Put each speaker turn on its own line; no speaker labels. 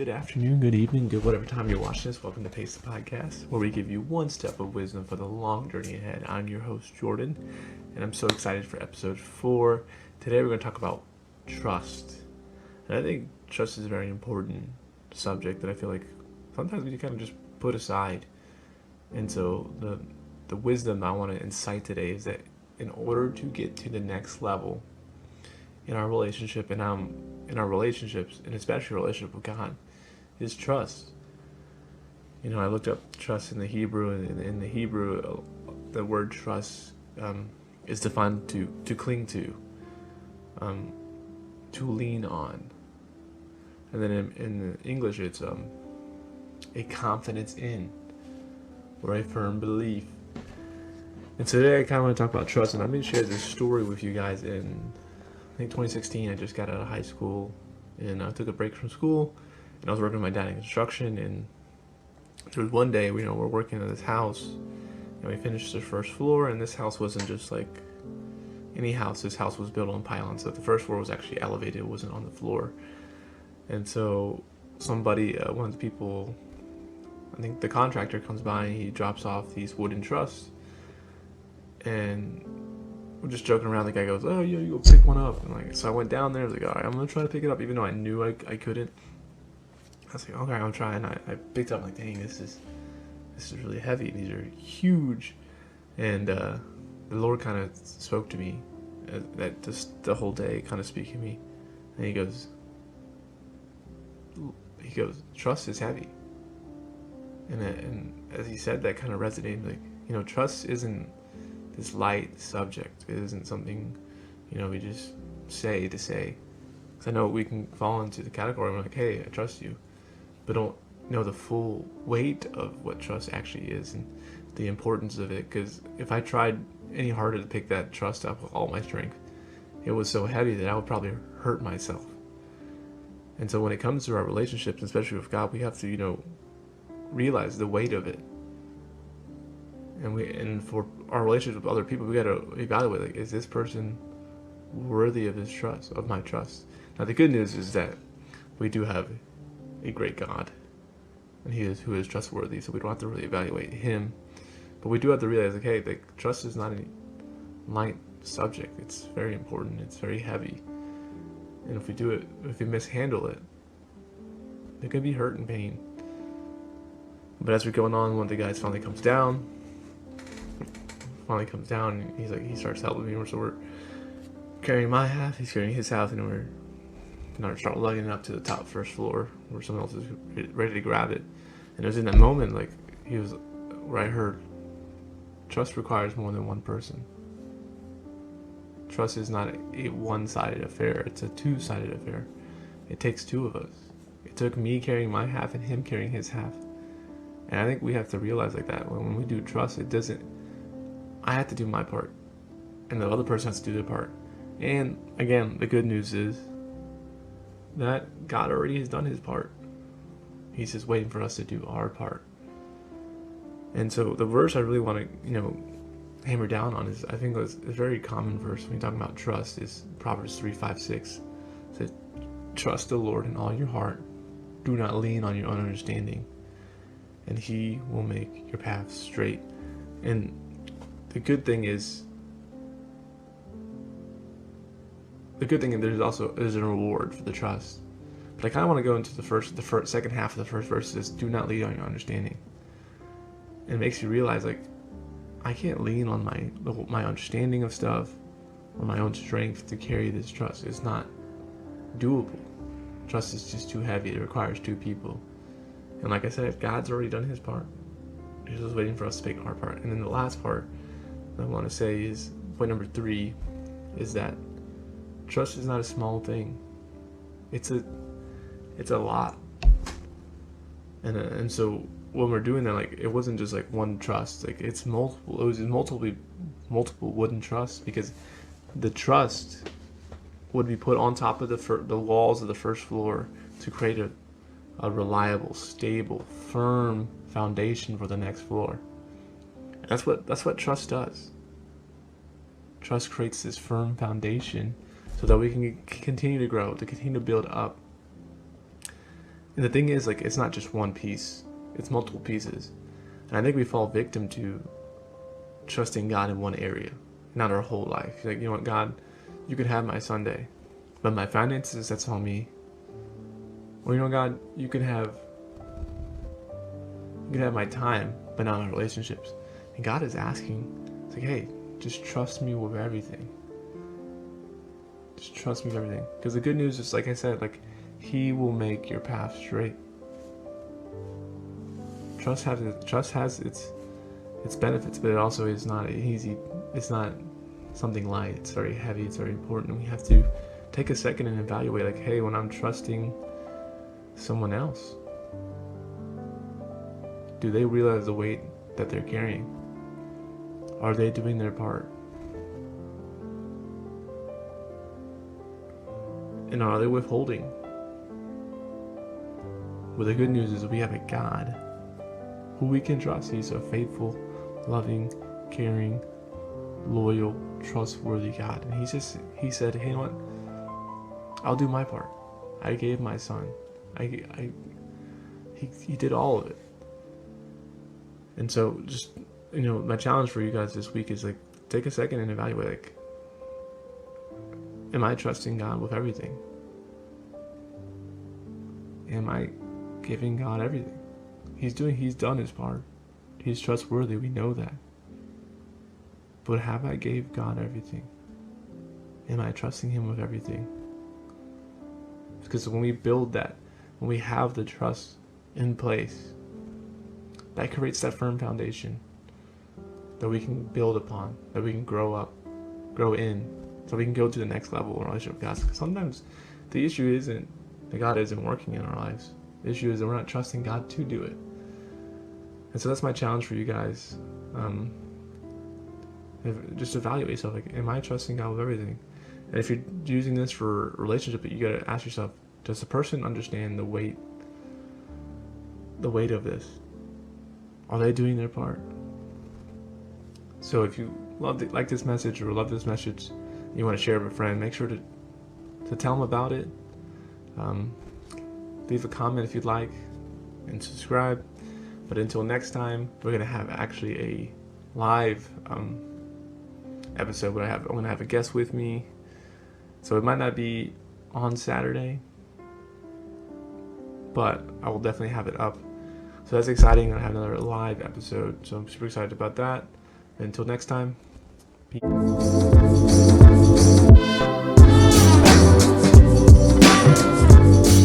Good afternoon, good evening, good whatever time you're watching this. Welcome to Pace the Podcast, where we give you one step of wisdom for the long journey ahead. I'm your host, Jordan, and I'm so excited for episode 4. Today we're going to talk about trust. And I think trust is a very important subject that I feel like sometimes we kind of just put aside. And so the wisdom I want to incite today is that in order to get to the next level in our relationship and in our relationships, and especially relationship with God, is trust. You know, I looked up trust in the Hebrew, and in the Hebrew, the word trust is defined to cling to lean on, and then in English, it's a confidence in, or a firm belief. And today, I kind of want to talk about trust, and I'm going to share this story with you guys. In I think 2016, I just got out of high school, and I took a break from school, and I was working with my dad in construction. And there was one day, we're working at this house, and we finished the first floor, and this house wasn't just like any house. This house was built on pylons, so the first floor was actually elevated, it wasn't on the floor. And so somebody, one of the people, I think the contractor, comes by, and he drops off these wooden trusses, and we're just joking around. The guy goes, "Oh, yeah, you go pick one up." And so I went down there. I was like, "All right, I'm gonna try to pick it up," even though I knew I couldn't. I was like, "Okay, I'm trying." I picked up, like, dang, this is really heavy. These are huge. And the Lord kind of spoke to me, that just the whole day, kind of speaking to me. And he goes, "Trust is heavy." And as he said, that kind of resonated. Like, trust isn't this light subject. It isn't something, we just say to say. Because I know we can fall into the category of like, hey, I trust you, but don't know the full weight of what trust actually is and the importance of it. Because if I tried any harder to pick that trust up with all my strength, it was so heavy that I would probably hurt myself. And so when it comes to our relationships, especially with God, we have to, realize the weight of it. And for our relationships with other people, we got to evaluate, like, is this person worthy of of my trust? Now, the good news is that we do have a great God, and who is trustworthy, so we don't have to really evaluate him. But we do have to realize, like, hey, trust is not a light subject. It's very important. It's very heavy. And if we mishandle it, there could be hurt and pain. But as we're going on, one of the guys finally comes down, and he starts helping me. So we're carrying my half, he's carrying his half, and we're start lugging it up to the top first floor where someone else is ready to grab it. And it was in that moment, like, where I heard, trust requires more than one person. Trust is not a one-sided affair, it's a two-sided affair. It takes two of us. It took me carrying my half and him carrying his half. And I think we have to realize, like, that when we do trust, I have to do my part, and the other person has to do their part. And again, the good news is that God already has done his part. He's just waiting for us to do our part. And so the verse I really want to, hammer down on is, I think it's a very common verse when you're talking about trust, is Proverbs 3:5-6. It says, "Trust the Lord in all your heart. Do not lean on your own understanding, and he will make your path straight." And the good thing is there's a reward for the trust. But I kind of want to go into the second half of the first verse. Is, "Do not lean on your understanding." And it makes you realize, like, I can't lean on my understanding of stuff or my own strength to carry this trust. It's not doable. Trust is just too heavy. It requires two people. And like I said, God's already done his part. He's just waiting for us to make our part. And then the last part I want to say is, point number 3, is that trust is not a small thing. It's a lot. And so when we're doing that, like, it wasn't just like one trust. Like, it's multiple. It was multiple wooden trusts, because the trust would be put on top of the walls of the first floor to create a reliable, stable, firm foundation for the next floor. And that's what trust does. Trust creates this firm foundation so that we can continue to grow, to continue to build up. And the thing is, like, it's not just one piece, it's multiple pieces. And I think we fall victim to trusting God in one area, not our whole life. Like, you know what, God, you could have my Sunday, but my finances, that's on me. Or, you know, God, you could have my time, but not my relationships. And God is asking, it's like, hey, just trust me with everything. Just trust me with everything. Because the good news is, like I said, like, He will make your path straight. Trust has its benefits, but it also is not easy. It's not something light. It's very heavy. It's very important. We have to take a second and evaluate, like, hey, when I'm trusting someone else, do they realize the weight that they're carrying? Are they doing their part? And are they withholding? Well, the good news is we have a God who we can trust. He's a faithful, loving, caring, loyal, trustworthy God. And he said, hey, you know what? I'll do my part. I gave my son. He did all of it. And so just, you know, my challenge for you guys this week is, like, take a second and evaluate, like, am I trusting God with everything? Am I giving God everything? He's done his part. He's trustworthy, we know that. But have I gave God everything? Am I trusting Him with everything? Because when we build that, when we have the trust in place, that creates that firm foundation that we can build upon, that we can grow in, so we can go to the next level in relationship with God. Because sometimes the issue isn't that God isn't working in our lives. The issue is that we're not trusting God to do it. And so that's my challenge for you guys. Just evaluate yourself. Like, am I trusting God with everything? And if you're using this for a relationship, you got to ask yourself, does the person understand the weight of this? Are they doing their part? So if you like this message or love this message, you want to share it with a friend, make sure to tell them about it. Leave a comment if you'd like, and subscribe. But until next time, we're gonna have actually a live episode where I'm gonna have a guest with me. So it might not be on Saturday, but I will definitely have it up. So that's exciting. I'm gonna have another live episode. So I'm super excited about that. And until next time, peace.